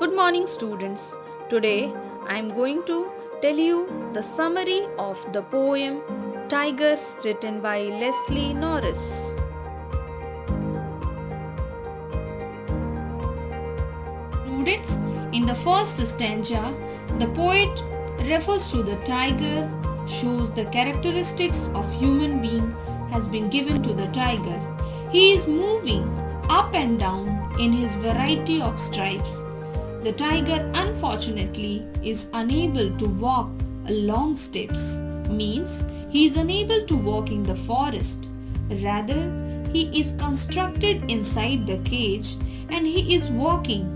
Good morning, students. Today I am going to tell you the summary of the poem Tiger, written by Leslie Norris. Students, in the first stanza, the poet refers to the tiger, shows the characteristics of human being has been given to the tiger. He is moving up and down in his variety of stripes. The tiger unfortunately is unable to walk along steps, means he is unable to walk in the forest. Rather, he is constructed inside the cage and he is walking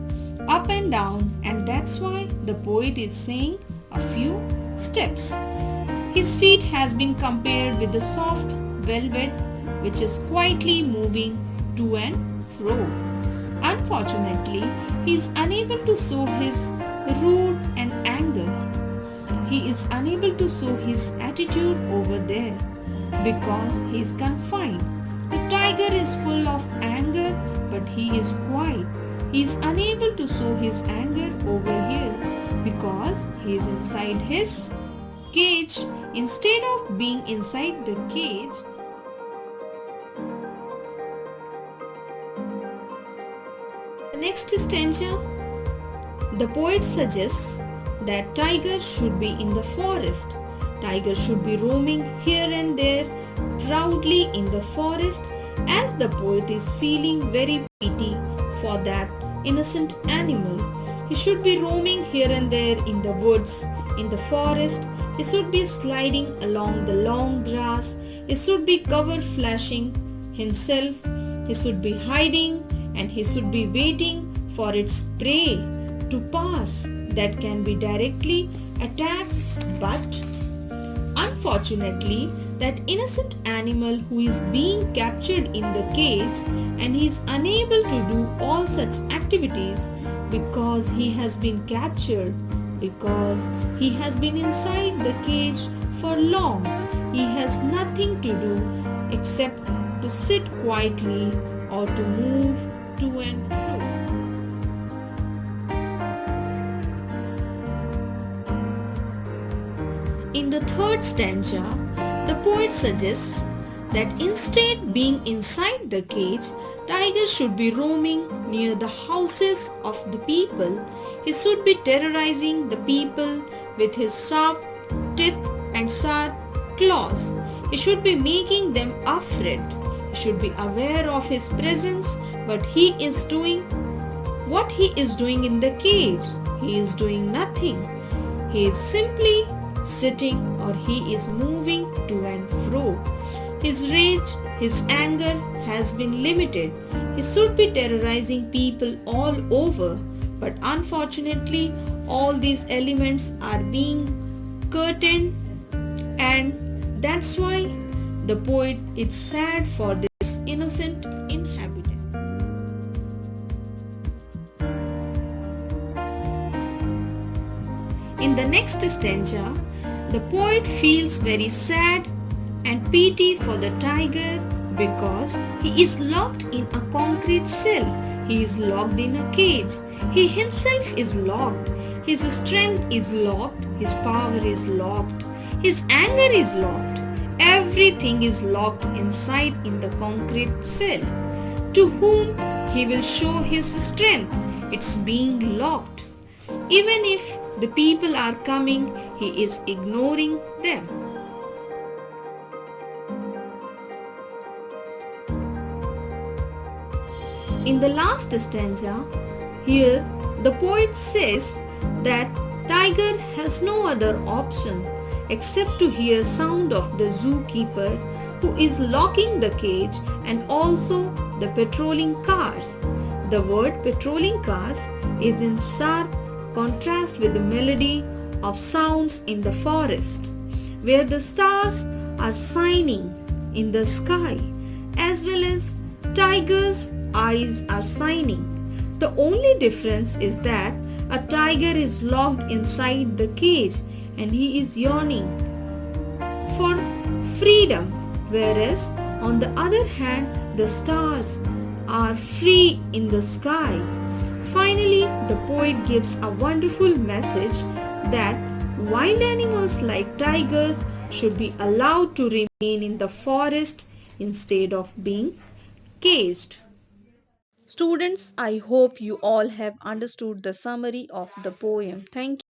up and down, and that's why the poet is saying a few steps. His feet has been compared with the soft velvet which is quietly moving to and fro. Unfortunately, he is unable to show his rude and anger. He is unable to show his attitude over there because he is confined. The tiger is full of anger, but he is quiet. He is unable to show his anger over here because he is inside his cage. Instead of being inside the cage, the next stanza, the poet suggests that tiger should be in the forest. Tiger should be roaming here and there proudly in the forest, as the poet is feeling very pity for that innocent animal. He should be roaming here and there in the woods, in the forest. He should be sliding along the long grass. He should be cover flashing himself. He should be hiding and he should be waiting for its prey to pass that can be directly attacked. But unfortunately, that innocent animal who is being captured in the cage and he is unable to do all such activities because he has been captured, because he has been inside the cage for long. He has nothing to do except to sit quietly or to move to and fro. In the third stanza, the poet suggests that instead being inside the cage, tiger should be roaming near the houses of the people. He should be terrorizing the people with his sharp teeth and sharp claws. He should be making them afraid. He should be aware of his presence, but he is doing what he is doing in the cage. He is doing nothing. He is simply sitting or he is moving to and fro. His rage, his anger has been limited. He should be terrorizing people all over, but unfortunately all these elements are being curtained, and that's why the poet is sad for this innocent inhabitant. In the next stanza, the poet feels very sad and pity for the tiger because he is locked in a concrete cell. He is locked in a cage. He himself is locked. His strength is locked. His power is locked. His anger is locked. Everything is locked inside in the concrete cell. To whom he will show his strength? It's being locked. Even if the people are coming, he is ignoring them. In the last stanza, here the poet says that tiger has no other option except to hear sound of the zookeeper who is locking the cage and also the patrolling cars. The word patrolling cars is in sharp contrast with the melody of sounds in the forest, where the stars are shining in the sky, as well as tiger's eyes are shining. The only difference is that a tiger is locked inside the cage and he is yearning for freedom, whereas on the other hand, the stars are free in the sky, Finally, the poet gives a wonderful message that wild animals like tigers should be allowed to remain in the forest instead of being caged. Students, I hope you all have understood the summary of the poem. Thank you.